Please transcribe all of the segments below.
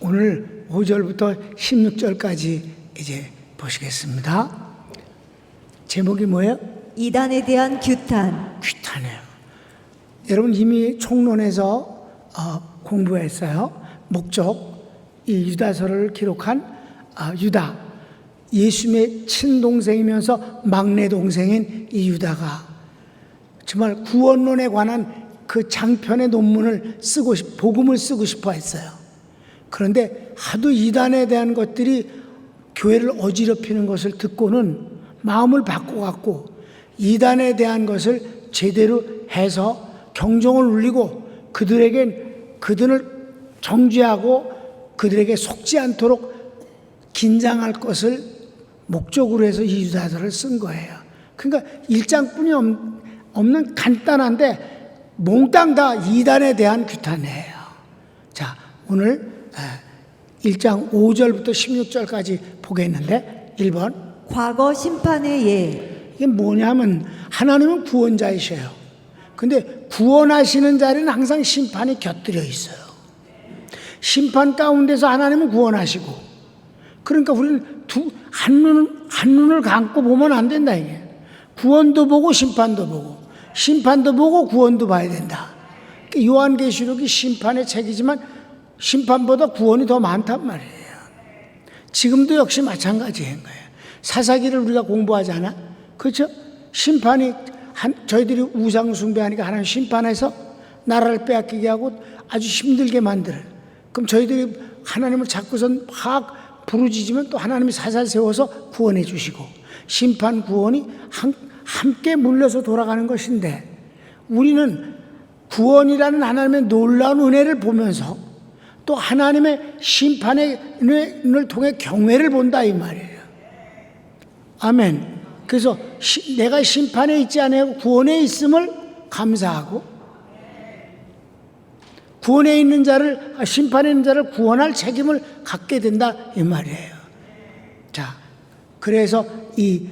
오늘 5절부터 16절까지 이제 보시겠습니다. 제목이 뭐예요? 이단에 대한 규탄. 규탄이에요. 여러분 이미 총론에서 공부했어요. 목적, 이 유다서를 기록한 유다, 예수님의 친동생이면서 막내 동생인 이 유다가 정말 구원론에 관한 그 장편의 논문을 복음을 쓰고 싶어 했어요. 그런데 하도 이단에 대한 것들이 교회를 어지럽히는 것을 듣고는 마음을 바꿔갖고 이단에 대한 것을 제대로 해서 경종을 울리고 그들을 정죄하고 그들에게 속지 않도록 긴장할 것을 목적으로 해서 이 유다서를 쓴 거예요. 그러니까 1장뿐이 없는 간단한데 몽땅 다 이단에 대한 규탄이에요. 자, 오늘 1장 5절부터 16절까지 보겠는데 1번 과거 심판의 예. 이게 뭐냐면 하나님은 구원자이셔요. 근데 구원하시는 자리는 항상 심판이 곁들여 있어요. 심판 가운데서 하나님은 구원하시고, 그러니까 우리는 한 눈을 감고 보면 안 된다 이게. 구원도 보고 심판도 보고, 심판도 보고 구원도 봐야 된다. 요한계시록이 심판의 책이지만 심판보다 구원이 더 많단 말이에요. 지금도 역시 마찬가지인 거예요. 사사기를 우리가 공부하잖아. 그렇죠? 심판이 저희들이 우상 숭배하니까 하나님 심판해서 나라를 빼앗기게 하고 아주 힘들게 만들어요. 그럼 저희들이 하나님을 자꾸선 막 부르짖으면 또 하나님이 사살 세워서 구원해 주시고, 심판 구원이 함께 물려서 돌아가는 것인데, 우리는 구원이라는 하나님의 놀라운 은혜를 보면서 또 하나님의 심판의 은혜를 통해 경외를 본다 이 말이에요. 아멘. 그래서 내가 심판에 있지 않고 구원에 있음을 감사하고, 구원에 있는 자를, 심판에 있는 자를 구원할 책임을 갖게 된다 이 말이에요. 자, 그래서 이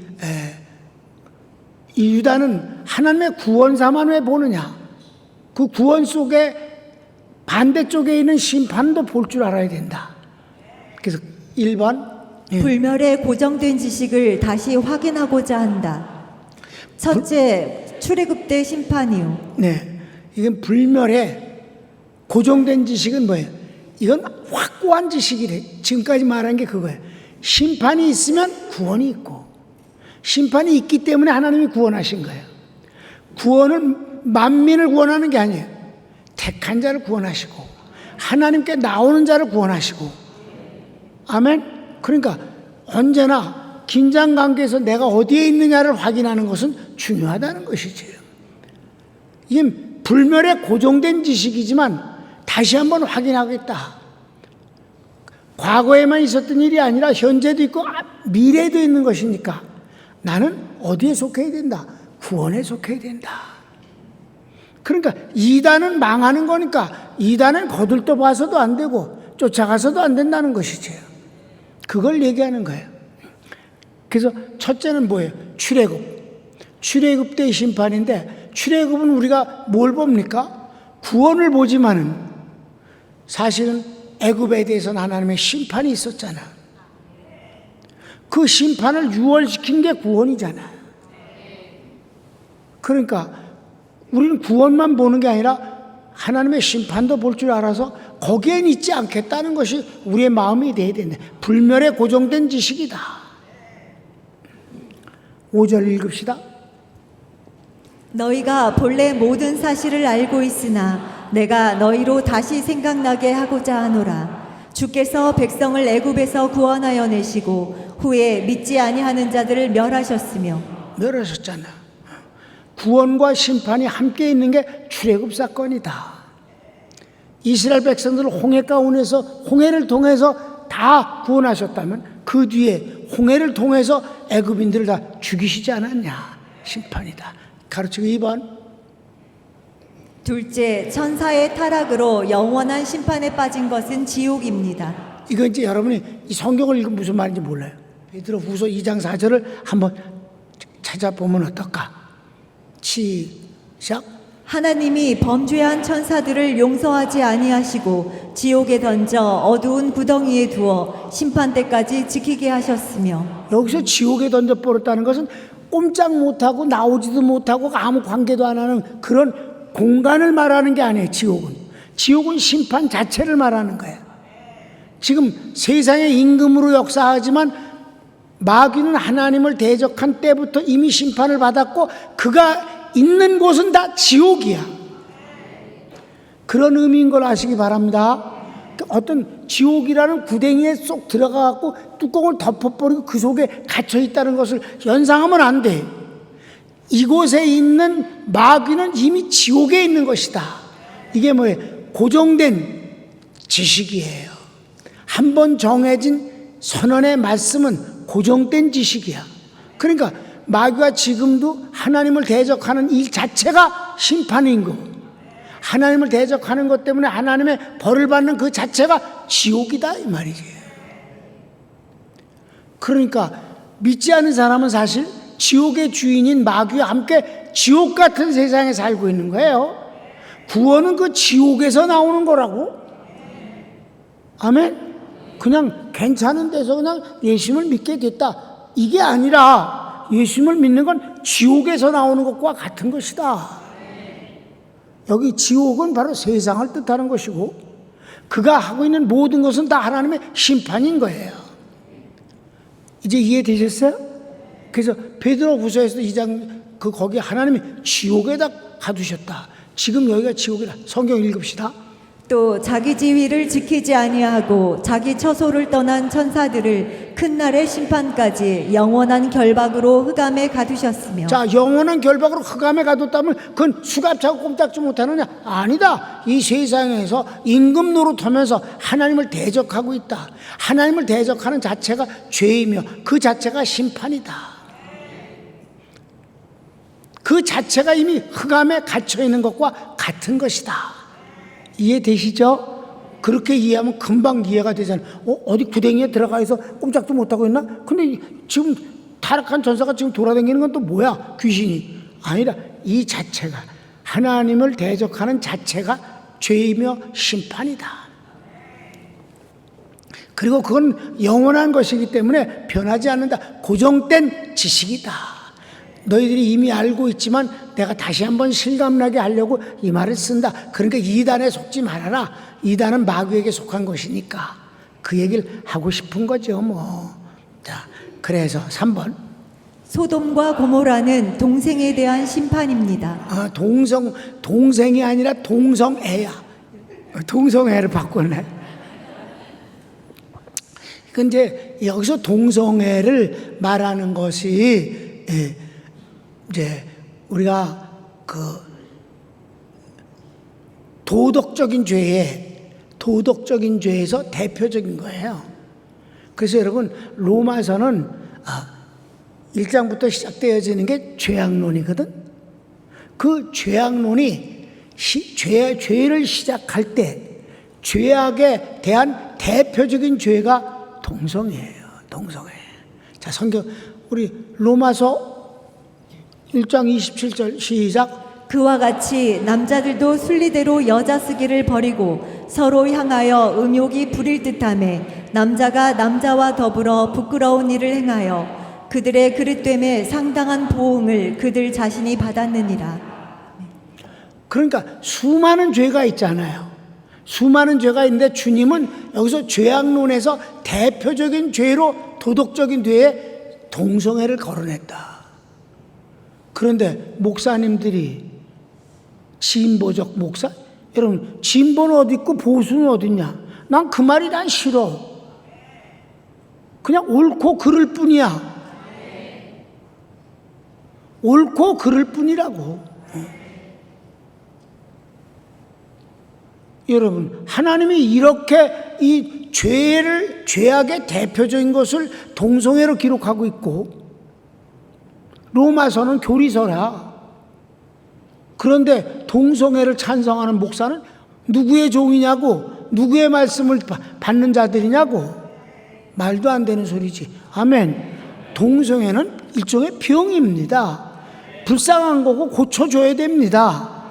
유다는 하나님의 구원사만 왜 보느냐? 그 구원 속에 반대쪽에 있는 심판도 볼 줄 알아야 된다. 그래서 1번 불멸의 고정된 지식을 다시 확인하고자 한다. 첫째, 출애굽 때 심판이요. 네, 이건 불멸의 고정된 지식은 뭐예요? 이건 확고한 지식이래. 지금까지 말한 게 그거예요. 심판이 있으면 구원이 있고, 심판이 있기 때문에 하나님이 구원하신 거예요. 구원은 만민을 구원하는 게 아니에요. 택한 자를 구원하시고 하나님께 나오는 자를 구원하시고. 아멘. 그러니까 언제나 긴장 관계에서 내가 어디에 있느냐를 확인하는 것은 중요하다는 것이죠. 이게 불멸의 고정된 지식이지만 다시 한번 확인하겠다. 과거에만 있었던 일이 아니라 현재도 있고 미래도 있는 것이니까 나는 어디에 속해야 된다? 구원에 속해야 된다. 그러니까 이단은 망하는 거니까 이단은 거들떠 봐서도 안 되고 쫓아가서도 안 된다는 것이죠. 그걸 얘기하는 거예요. 그래서 첫째는 뭐예요? 출애굽 때의 심판인데, 출애굽은 우리가 뭘 봅니까? 구원을 보지만은 사실은 애굽에 대해서는 하나님의 심판이 있었잖아. 그 심판을 유월시킨 게 구원이잖아. 그러니까 우리는 구원만 보는 게 아니라 하나님의 심판도 볼 줄 알아서 거기엔 있지 않겠다는 것이 우리의 마음이 돼야 된다. 불멸의 고정된 지식이다. 5절 읽읍시다. 너희가 본래 모든 사실을 알고 있으나 내가 너희로 다시 생각나게 하고자 하노라. 주께서 백성을 애굽에서 구원하여 내시고 후에 믿지 아니하는 자들을 멸하셨으며. 멸하셨잖아. 구원과 심판이 함께 있는 게 출애굽 사건이다. 이스라엘 백성들을 홍해 가운데서, 홍해를 통해서 다 구원하셨다면 그 뒤에 홍해를 통해서 애굽인들을 다 죽이시지 않았냐? 심판이다. 가르치고 2번. 둘째, 천사의 타락으로 영원한 심판에 빠진 것은 지옥입니다. 이거 이제 여러분이 이 성경을 읽으면 무슨 말인지 몰라요. 베드로후서 2장 4절을 한번 찾아보면 어떨까? 시작. 하나님이 범죄한 천사들을 용서하지 아니하시고 지옥에 던져 어두운 구덩이에 두어 심판 때까지 지키게 하셨으며. 여기서 지옥에 던져버렸다는 것은 꼼짝 못하고 나오지도 못하고 아무 관계도 안 하는 그런 공간을 말하는 게 아니에요. 지옥은 심판 자체를 말하는 거예요. 지금 세상의 임금으로 역사하지만 마귀는 하나님을 대적한 때부터 이미 심판을 받았고 그가 있는 곳은 다 지옥이야. 그런 의미인 걸 아시기 바랍니다. 어떤 지옥이라는 구덩이에 쏙 들어가갖고 뚜껑을 덮어버리고 그 속에 갇혀있다는 것을 연상하면 안 돼. 이곳에 있는 마귀는 이미 지옥에 있는 것이다. 이게 뭐예요? 고정된 지식이에요. 한번 정해진 선언의 말씀은 고정된 지식이야. 그러니까 마귀가 지금도 하나님을 대적하는 일 자체가 심판인 거. 하나님을 대적하는 것 때문에 하나님의 벌을 받는 그 자체가 지옥이다 이 말이지. 그러니까 믿지 않는 사람은 사실 지옥의 주인인 마귀와 함께 지옥 같은 세상에 살고 있는 거예요. 구원은 그 지옥에서 나오는 거라고. 아멘. 그냥 괜찮은 데서 그냥 예수님을 믿게 됐다, 이게 아니라 예수님을 믿는 건 지옥에서 나오는 것과 같은 것이다. 여기 지옥은 바로 세상을 뜻하는 것이고 그가 하고 있는 모든 것은 다 하나님의 심판인 거예요. 이제 이해되셨어요? 그래서 베드로후서에서 2장 거기 하나님이 지옥에다 가두셨다. 지금 여기가 지옥이다. 성경 읽읍시다. 또 자기 지위를 지키지 아니하고 자기 처소를 떠난 천사들을 큰 날의 심판까지 영원한 결박으로 흑암에 가두셨으며. 자, 영원한 결박으로 흑암에 가뒀다면 그건 수갑차고 꼼짝지 못하느냐? 아니다. 이 세상에서 임금 노릇하면서 하나님을 대적하고 있다. 하나님을 대적하는 자체가 죄이며 그 자체가 심판이다. 그 자체가 이미 흑암에 갇혀있는 것과 같은 것이다. 이해되시죠? 그렇게 이해하면 금방 이해가 되잖아요. 어디 구덩이에 들어가 있어 꼼짝도 못하고 있나? 근데 지금 타락한 전사가 지금 돌아다니는 건 또 뭐야? 귀신이. 아니라 이 자체가 하나님을 대적하는 자체가 죄이며 심판이다. 그리고 그건 영원한 것이기 때문에 변하지 않는다. 고정된 지식이다. 너희들이 이미 알고 있지만 내가 다시 한번 실감나게 하려고 이 말을 쓴다. 그러니까 이단에 속지 말아라. 이단은 마귀에게 속한 것이니까 그 얘기를 하고 싶은 거죠 뭐. 자, 그래서 3번 소돔과 고모라는 동생에 대한 심판입니다. 동생이 아니라 동성애야. 동성애를 바꿨네. 근데 여기서 동성애를 말하는 것이 이제 우리가 그 도덕적인 죄에서 대표적인 거예요. 그래서 여러분 로마서는 1장부터 시작되어지는 게 죄악론이거든. 그 죄악론이 죄를 시작할 때 죄악에 대한 대표적인 죄가 동성애예요. 동성애. 자, 성경 우리 로마서 1장 27절 시작. 그와 같이 남자들도 순리대로 여자 쓰기를 버리고 서로 향하여 음욕이 부릴 듯하매 남자가 남자와 더불어 부끄러운 일을 행하여 그들의 그릇됨에 상당한 보응을 그들 자신이 받았느니라. 그러니까 수많은 죄가 있잖아요. 수많은 죄가 있는데 주님은 여기서 죄악론에서 대표적인 죄로 도덕적인 죄에 동성애를 거론했다. 그런데 목사님들이 진보적 목사? 여러분 진보는 어디 있고 보수는 어디 있냐? 난 그 말이 난 싫어. 그냥 옳고 그를 뿐이야. 옳고 그를 뿐이라고. 여러분 하나님이 이렇게 이 죄악의 대표적인 것을 동성애로 기록하고 있고 로마서는 교리서라. 그런데 동성애를 찬성하는 목사는 누구의 종이냐고, 누구의 말씀을 받는 자들이냐고. 말도 안 되는 소리지. 아멘. 동성애는 일종의 병입니다. 불쌍한 거고 고쳐줘야 됩니다.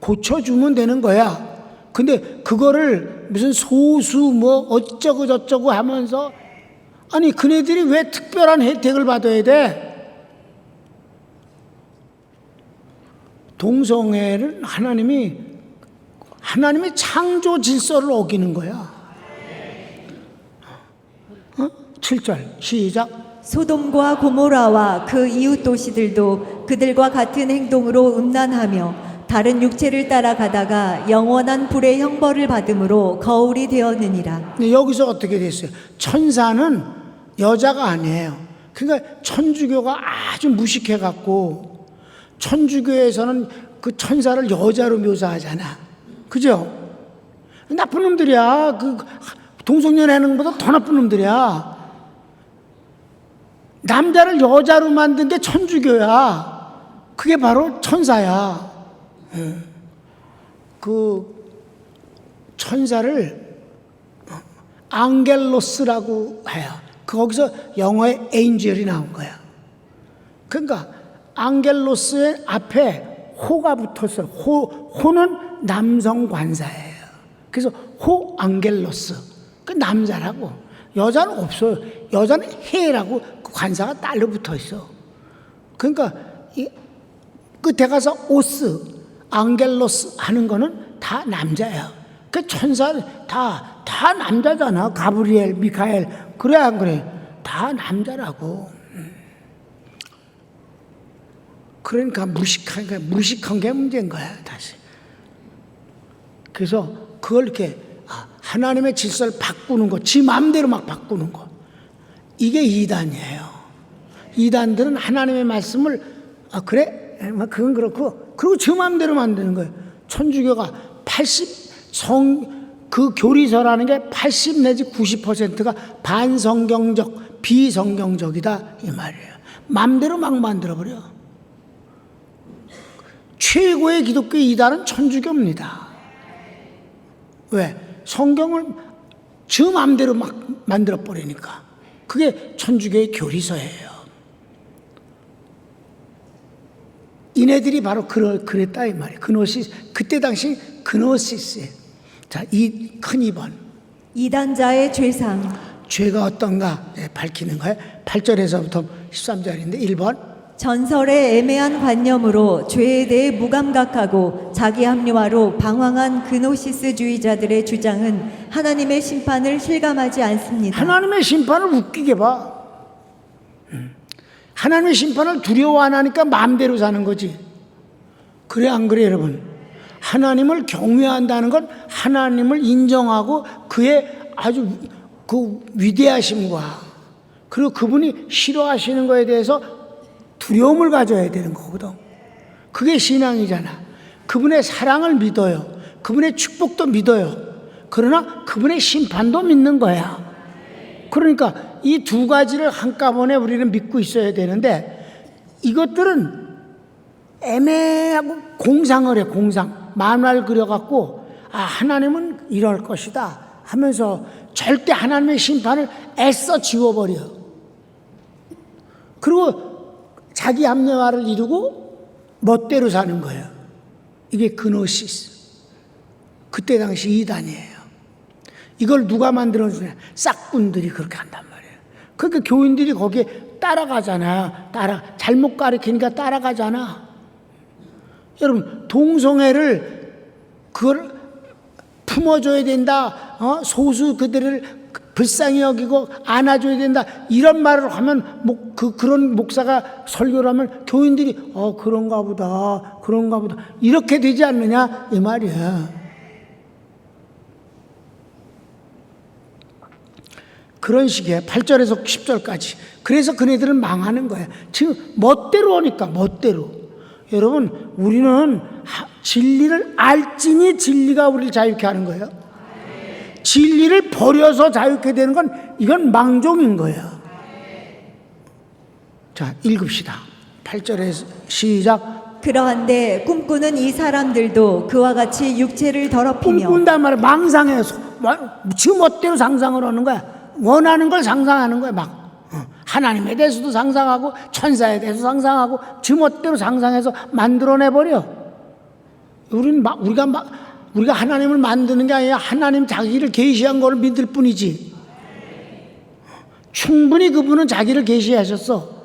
고쳐주면 되는 거야. 근데 그거를 무슨 소수 뭐 어쩌고 저쩌고 하면서, 아니 그네들이 왜 특별한 혜택을 받아야 돼? 동성애를 하나님이 창조 질서를 어기는 거야. 7절 시작. 소돔과 고모라와 그 이웃 도시들도 그들과 같은 행동으로 음란하며 다른 육체를 따라가다가 영원한 불의 형벌을 받음으로 거울이 되었느니라. 근데 여기서 어떻게 됐어요? 천사는 여자가 아니에요. 그러니까 천주교가 아주 무식해갖고, 천주교에서는 그 천사를 여자로 묘사하잖아. 그죠? 나쁜 놈들이야. 그 동성연 하는 것보다 더 나쁜 놈들이야. 남자를 여자로 만든 게 천주교야. 그게 바로 천사야. 그 천사를 앙겔로스라고 해요. 거기서 영어에 엔젤이 나온 거야. 그러니까 앙겔로스의 앞에 호가 붙었어요. 호는 남성 관사예요. 그래서 호 앙겔로스. 그 남자라고. 여자는 없어요. 여자는 해라고 그 관사가 딸로 붙어 있어. 그러니까 이 끝에 가서 오스, 앙겔로스 하는 거는 다 남자야. 그 천사는 다 남자잖아. 가브리엘, 미카엘. 그래 안 그래? 다 남자라고. 그러니까 무식한 게 문제인 거야, 다시. 그래서 그걸 이렇게 하나님의 질서를 바꾸는 거, 지 마음대로 막 바꾸는 거. 이게 이단이에요. 이단들은 하나님의 말씀을, 그래? 그건 그렇고, 그리고 지 마음대로 만드는 거예요. 천주교가 그 교리서라는 게 80 내지 90%가 반성경적, 비성경적이다. 이 말이에요. 마음대로 막 만들어버려. 최고의 기독교 이단은 천주교입니다. 왜? 성경을 지 마음대로 막 만들어버리니까. 그게 천주교의 교리서예요. 이네들이 바로 그랬다 이 말이에요. 그때 당시 그노시스예요. 자, 이 큰 2번. 이단자의 죄상. 죄가 어떤가 밝히는 거예요. 8절에서부터 13절인데 1번. 전설의 애매한 관념으로 죄에 대해 무감각하고 자기 합리화로 방황한 그노시스주의자들의 주장은 하나님의 심판을 실감하지 않습니다. 하나님의 심판을 웃기게 봐. 하나님의 심판을 두려워 안 하니까 마음대로 사는 거지. 그래 안 그래 여러분? 하나님을 경외한다는 건 하나님을 인정하고 그의 아주 그 위대하심과 그리고 그분이 싫어하시는 거에 대해서 두려움을 가져야 되는 거거든. 그게 신앙이잖아. 그분의 사랑을 믿어요. 그분의 축복도 믿어요. 그러나 그분의 심판도 믿는 거야. 그러니까 이 두 가지를 한꺼번에 우리는 믿고 있어야 되는데, 이것들은 애매하고 공상을 해. 공상. 만화를 그려갖고 하나님은 이럴 것이다 하면서 절대 하나님의 심판을 애써 지워버려. 그리고 자기 합리화를 이루고 멋대로 사는 거예요. 이게 그노시스. 그때 당시 이단이에요. 이걸 누가 만들어주냐? 싹군들이 그렇게 한단 말이에요. 그러니까 교인들이 거기에 따라가잖아요. 잘못 가르치니까 따라가잖아. 여러분, 동성애를 그걸 품어줘야 된다. 소수 그들을 불쌍히 여기고 안아줘야 된다. 이런 말을 하면 그런 목사가 설교를 하면 교인들이 그런가 보다 이렇게 되지 않느냐 이 말이야. 그런 식이에요. 8절에서 10절까지. 그래서 그네들은 망하는 거예요. 지금 멋대로 하니까 멋대로. 여러분, 우리는 진리를 알지니 진리가 우리를 자유케 하는 거예요. 진리를 버려서 자유케 되는 건 이건 망종인 거예요. 자, 읽읍시다. 8절에 시작. 그러한데 꿈꾸는 이 사람들도 그와 같이 육체를 더럽히며. 꿈꾼단 말이야. 망상해요. 지 멋대로 상상을 하는 거야. 원하는 걸 상상하는 거야. 막 하나님에 대해서도 상상하고 천사에 대해서 상상하고 지 멋대로 상상해서 만들어내버려. 우리가 하나님을 만드는 게 아니라 하나님 자기를 계시한 걸 믿을 뿐이지. 충분히 그분은 자기를 계시하셨어.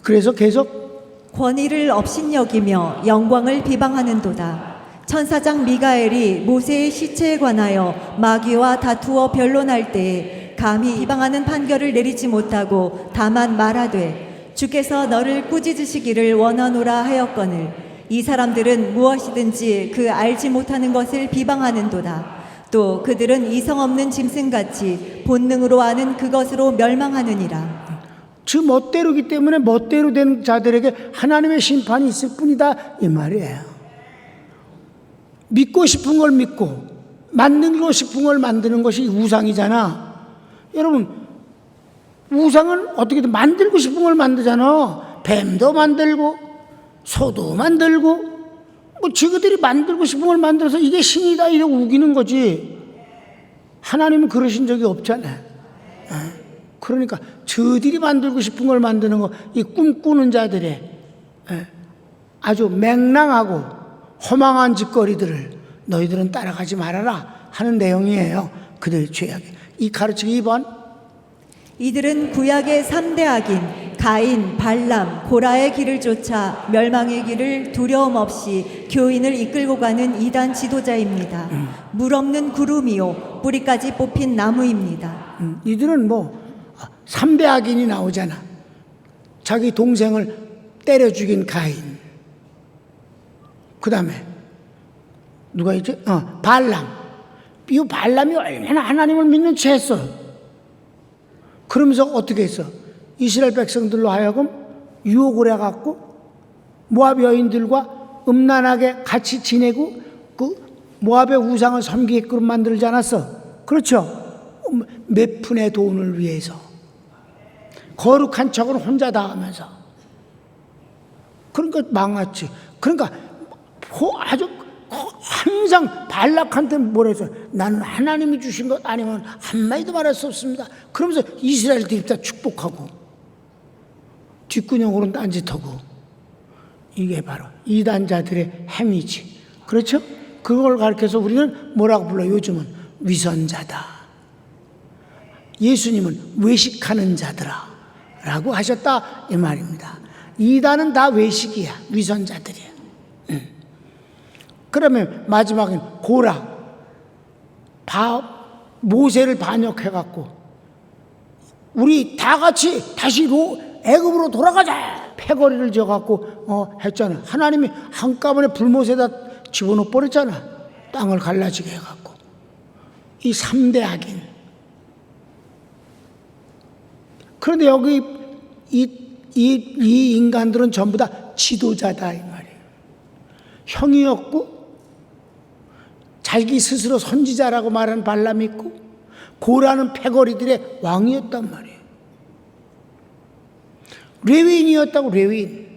그래서 계속 권위를 업신여기며 영광을 비방하는도다. 천사장 미가엘이 모세의 시체에 관하여 마귀와 다투어 변론할 때에 감히 비방하는 판결을 내리지 못하고 다만 말하되 주께서 너를 꾸짖으시기를 원하노라 하였거늘 이 사람들은 무엇이든지 그 알지 못하는 것을 비방하는도다. 또 그들은 이성 없는 짐승같이 본능으로 아는 그것으로 멸망하느니라. 그 멋대로기 때문에 멋대로 된 자들에게 하나님의 심판이 있을 뿐이다 이 말이에요. 믿고 싶은 걸 믿고 만들고 싶은 걸 만드는 것이 우상이잖아. 여러분, 우상은 어떻게든 만들고 싶은 걸 만들잖아. 뱀도 만들고 소도 만들고 뭐 지그들이 만들고 싶은 걸 만들어서 이게 신이다 이러고 우기는 거지. 하나님은 그러신 적이 없잖아요. 그러니까 저들이 만들고 싶은 걸 만드는 거, 이 꿈꾸는 자들의 아주 맹랑하고 허망한 짓거리들을 너희들은 따라가지 말아라 하는 내용이에요. 그들의 죄악이. 이 가르치기 2번. 이들은 구약의 3대 악인 가인, 발람, 고라의 길을 쫓아 멸망의 길을 두려움 없이 교인을 이끌고 가는 이단 지도자입니다. 물 없는 구름이요 뿌리까지 뽑힌 나무입니다. 이들은 뭐 3대 악인이 나오잖아. 자기 동생을 때려 죽인 가인. 그 다음에 누가 있지? 발람. 이 발람이 얼마나 하나님을 믿는 죄했어. 그러면서 어떻게 했어? 이스라엘 백성들로 하여금 유혹을 해갖고 모압 여인들과 음란하게 같이 지내고 그 모압의 우상을 섬기게끔 만들지 않았어? 그렇죠? 몇 푼의 돈을 위해서 거룩한 척을 혼자 다 하면서. 그러니까 망했지. 그러니까 아주 항상 발락한테 뭐라 했어? 나는 하나님이 주신 것 아니면 한마디도 말할 수 없습니다. 그러면서 이스라엘들이 다 축복하고 뒷구녕으로는 딴짓하고. 이게 바로 이단자들의 행위지. 그렇죠? 그걸 가르쳐서 우리는 뭐라고 불러요? 요즘은 위선자다. 예수님은 외식하는 자들아 라고 하셨다 이 말입니다. 이단은 다 외식이야. 위선자들이야. 그러면 마지막엔 고라, 모세를 반역해갖고 우리 다 같이 다시 애굽으로 돌아가자 패거리를 지어갖고 했잖아. 하나님이 한꺼번에 불못에다 집어넣어 버렸잖아. 땅을 갈라지게 해갖고. 이 3대 악인. 그런데 여기 이 인간들은 전부 다 지도자다 이 말이에요. 형이었고 자기 스스로 선지자라고 말하는 발람이 있고 고라는 패거리들의 왕이었단 말이에요. 레위인이었다고. 레위인.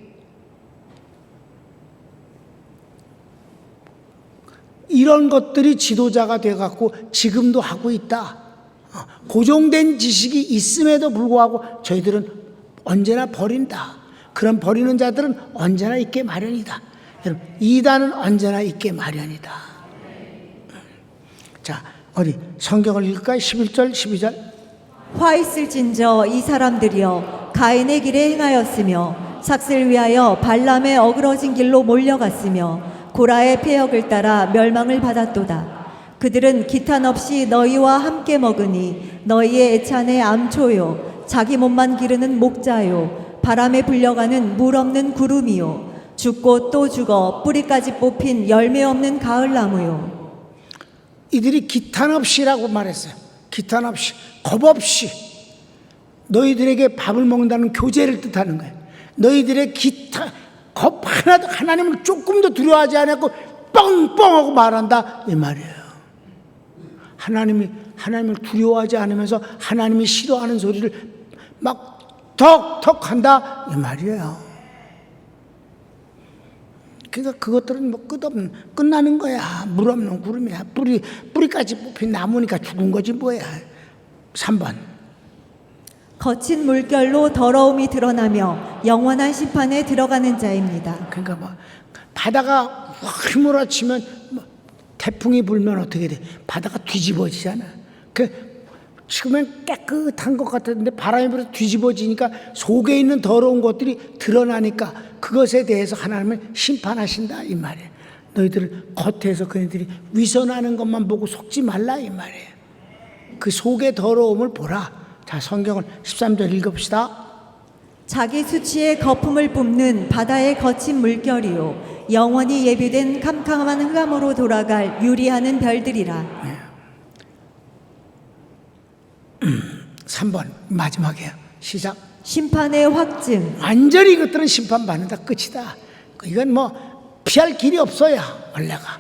이런 것들이 지도자가 돼갖고 지금도 하고 있다. 고정된 지식이 있음에도 불구하고 저희들은 언제나 버린다. 그런 버리는 자들은 언제나 있게 마련이다. 여러분, 이단은 언제나 있게 마련이다. 자, 어디 성경을 읽을까요? 11절, 12절. 화 있을진저 이 사람들이여 가인의 길에 행하였으며 삭슬 위하여 발람의 어그러진 길로 몰려갔으며 고라의 폐역을 따라 멸망을 받았도다. 그들은 기탄 없이 너희와 함께 먹으니 너희의 애찬의 암초요 자기 몸만 기르는 목자요 바람에 불려가는 물 없는 구름이요 죽고 또 죽어 뿌리까지 뽑힌 열매 없는 가을나무요. 이들이 기탄 없이라고 말했어요. 기탄 없이, 겁 없이 너희들에게 밥을 먹는다는 교제를 뜻하는 거예요. 너희들의 겁 하나도, 하나님을 조금도 두려워하지 않았고 뻥뻥하고 말한다 이 말이에요. 하나님을 두려워하지 않으면서 하나님이 싫어하는 소리를 막 턱턱 한다 이 말이에요. 그러니까 그것들은 뭐 끝없는, 끝나는 거야. 물 없는 구름이야. 뿌리까지 뽑힌 나무니까 죽은 거지 뭐야. 3번. 거친 물결로 더러움이 드러나며 영원한 심판에 들어가는 자입니다. 그러니까 뭐 바다가 휘몰아치면 뭐 태풍이 불면 어떻게 돼? 바다가 뒤집어지잖아. 지금은 깨끗한 것 같았는데 바람이 불어서 뒤집어지니까 속에 있는 더러운 것들이 드러나니까 그것에 대해서 하나님은 심판하신다 이 말이에요. 너희들 겉에서 그네들이 위선하는 것만 보고 속지 말라 이 말이에요. 그 속의 더러움을 보라. 자, 성경을 13절 읽읍시다. 자기 수치의 거품을 뿜는 바다의 거친 물결이요 영원히 예비된 캄캄한 흑암으로 돌아갈 유리하는 별들이라. 3번 마지막이에요. 시작. 심판의 확증. 완전히 이것들은 심판받는다. 끝이다. 이건 뭐 피할 길이 없어요. 원래가.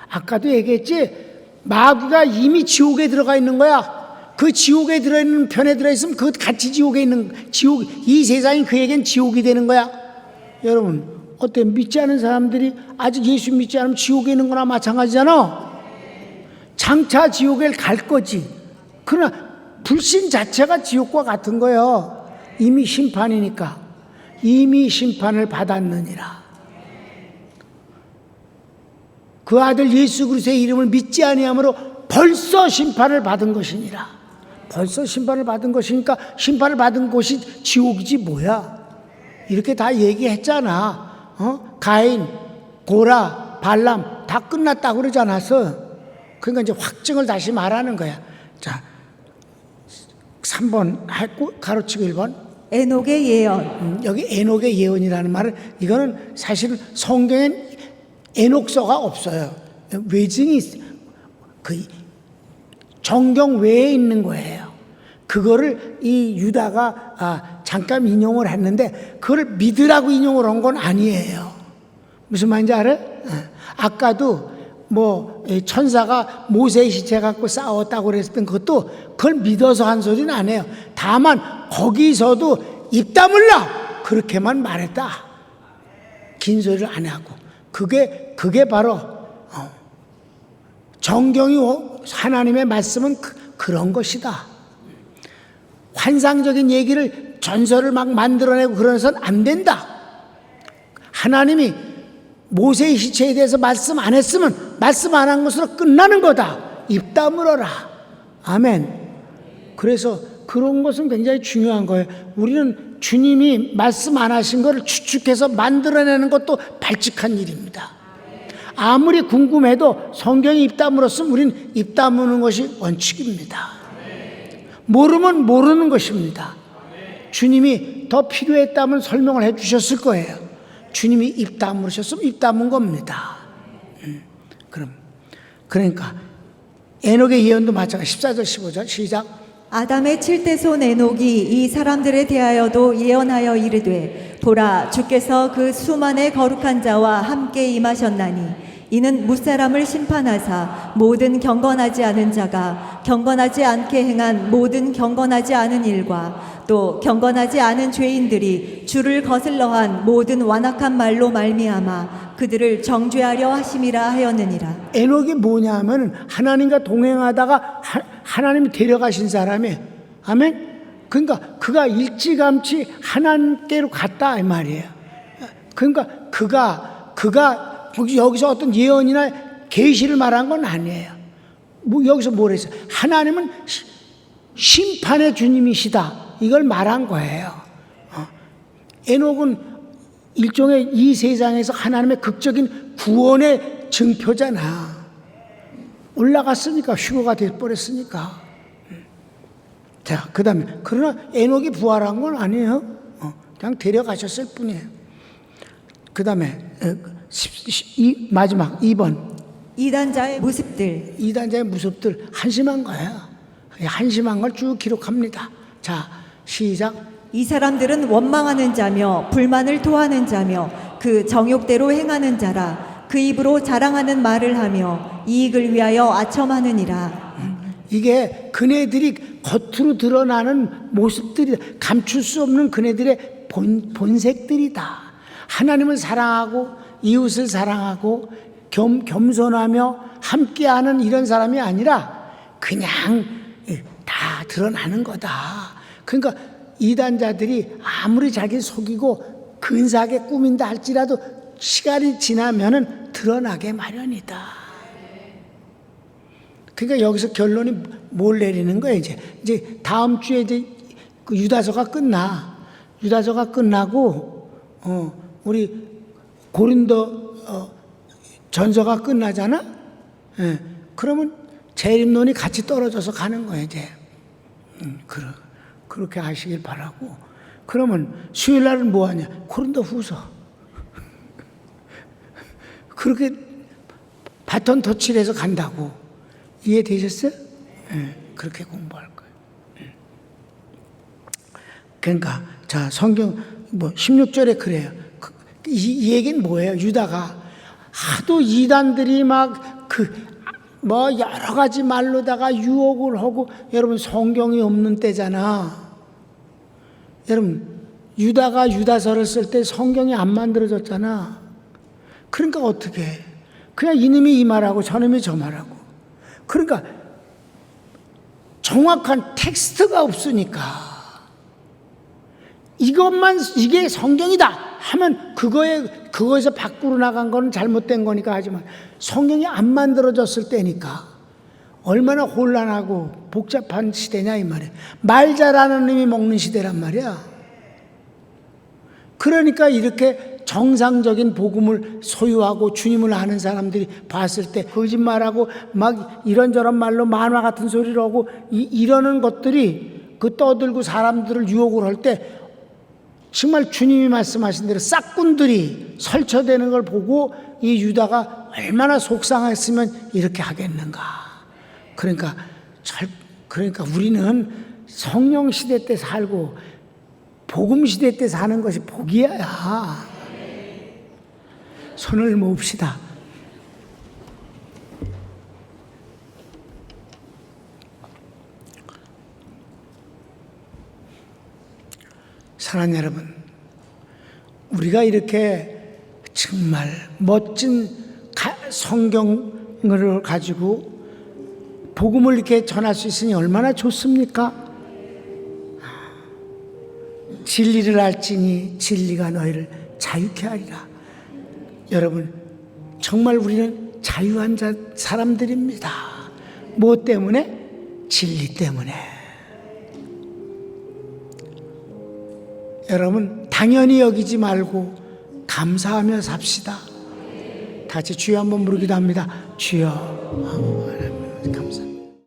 아까도 얘기했지. 마귀가 이미 지옥에 들어가 있는 거야. 그 지옥에 들어있는 편에 들어있으면 그 같이 지옥에 있는 이 세상이 그에겐 지옥이 되는 거야. 여러분 어때? 믿지 않은 사람들이 아직 예수 믿지 않으면 지옥에 있는 거나 마찬가지잖아. 장차 지옥에 갈 거지. 그러나 불신 자체가 지옥과 같은 거예요. 이미 심판이니까. 이미 심판을 받았느니라. 그 아들 예수 그리스도의 이름을 믿지 아니함으로 벌써 심판을 받은 것이니라. 벌써 심판을 받은 것이니까 심판을 받은 곳이 지옥이지 뭐야. 이렇게 다 얘기했잖아. 가인, 고라, 발람 다 끝났다고 그러지 않았어. 그러니까 이제 확증을 다시 말하는 거야. 자, 3번 가로치고 1번 에녹의 예언. 여기 에녹의 예언이라는 말은 이거는 사실은 성경엔 에녹서가 없어요. 외증이 그 정경 외에 있는 거예요. 그거를 이 유다가 잠깐 인용을 했는데 그걸 믿으라고 인용을 한 건 아니에요. 무슨 말인지 알아요? 아까도 뭐 천사가 모세의 시체 갖고 싸웠다고 그랬던 것도 그걸 믿어서 한 소리는 안 해요. 다만 거기서도 입 다물라 그렇게만 말했다. 긴 소리를 안 하고 그게 바로 정경이 하나님의 말씀은 그런 것이다. 환상적인 얘기를 전설을 막 만들어내고 그러서는 안 된다. 하나님이 모세의 시체에 대해서 말씀 안 했으면 말씀 안 한 것으로 끝나는 거다. 입 다물어라. 아멘. 그래서 그런 것은 굉장히 중요한 거예요. 우리는 주님이 말씀 안 하신 것을 추측해서 만들어내는 것도 발칙한 일입니다. 아무리 궁금해도 성경이 입 다물었으면 우리는 입 다무는 것이 원칙입니다. 모르면 모르는 것입니다. 주님이 더 필요했다면 설명을 해 주셨을 거예요. 주님이 입 다물으셨으면 입 다문 겁니다. 그러니까 에녹의 예언도 마찬가지. 14절 15절 시작. 아담의 7대손 에녹이 이 사람들에 대하여도 예언하여 이르되 보라 주께서 그 수만의 거룩한 자와 함께 임하셨나니 이는 무사람을 심판하사 모든 경건하지 않은 자가 경건하지 않게 행한 모든 경건하지 않은 일과 또 경건하지 않은 죄인들이 주를 거슬러한 모든 완악한 말로 말미암아 그들을 정죄하려 하심이라 하였느니라. 에녹이 뭐냐면 하나님과 동행하다가 하나님이 데려가신 사람이에요. 아멘. 그러니까 그가 일찌감치 하나님께로 갔다 이 말이에요. 그러니까 그가 여기서 어떤 예언이나 계시를 말한 건 아니에요. 뭐 여기서 뭘 했어요? 하나님은 심판의 주님이시다. 이걸 말한 거예요. 에녹은 일종의 이 세상에서 하나님의 극적인 구원의 증표잖아. 올라갔으니까 휴거가 돼버렸으니까. 자, 그 다음에 그러나 에녹이 부활한 건 아니에요. 그냥 데려가셨을 뿐이에요. 그 다음에 마지막 2번 이단자의 모습들. 이단자의 모습들 한심한 거예요. 한심한 걸 쭉 기록합니다. 자, 시작. 이 사람들은 원망하는 자며 불만을 토하는 자며 그 정욕대로 행하는 자라 그 입으로 자랑하는 말을 하며 이익을 위하여 아첨하느니라. 이게 그네들이 겉으로 드러나는 모습들이 감출 수 없는 그네들의 본색들이다. 하나님을 사랑하고 이웃을 사랑하고 겸손하며 함께하는 이런 사람이 아니라 그냥 다 드러나는 거다. 그러니까 이단자들이 아무리 자기 속이고 근사하게 꾸민다 할지라도 시간이 지나면은 드러나게 마련이다. 그러니까 여기서 결론이 뭘 내리는 거예요? 이제 다음 주에 이제 그 유다서가 끝나. 유다서가 끝나고 우리 고린도 전서가 끝나잖아. 예. 그러면 재림론이 같이 떨어져서 가는 거예요, 이제. 그렇게 하시길 바라고. 그러면 수요일 날은 뭐 하냐? 고린도 후서. 그렇게 바톤 터치를 해서 간다고. 이해되셨어요? 예. 그렇게 공부할 거예요. 그러니까, 자, 성경, 16절에 그래요. 이 얘기는 뭐예요? 유다가 하도 이단들이 여러 가지 말로다가 유혹을 하고, 여러분 성경이 없는 때잖아. 여러분, 유다가 유다서를 쓸 때 성경이 안 만들어졌잖아. 그러니까 어떻게 해? 그냥 이놈이 이 말하고 저놈이 저 말하고. 그러니까 정확한 텍스트가 없으니까 이게 성경이다 하면 그거에서 밖으로 나간 거는 잘못된 거니까 하지만 성경이 안 만들어졌을 때니까 얼마나 혼란하고 복잡한 시대냐 이 말이야. 말 잘하는 놈이 먹는 시대란 말이야. 그러니까 이렇게 정상적인 복음을 소유하고 주님을 아는 사람들이 봤을 때 거짓말하고 막 이런저런 말로 만화 같은 소리를 하고 이러는 것들이 그 떠들고 사람들을 유혹을 할 때 정말 주님이 말씀하신 대로 싹군들이 설쳐대는 걸 보고 이 유다가 얼마나 속상했으면 이렇게 하겠는가. 그러니까 우리는 성령 시대 때 살고 복음 시대 때 사는 것이 복이야. 손을 모읍시다. 사랑하는 여러분, 우리가 이렇게 정말 멋진 성경을 가지고 복음을 이렇게 전할 수 있으니 얼마나 좋습니까? 진리를 알지니 진리가 너희를 자유케 하리라. 여러분, 정말 우리는 자유한 사람들입니다. 무엇 때문에? 진리 때문에. 여러분, 당연히 여기지 말고 감사하며 삽시다. 다 같이 주여 한번 부르기도 합니다. 주여, 감사합니다.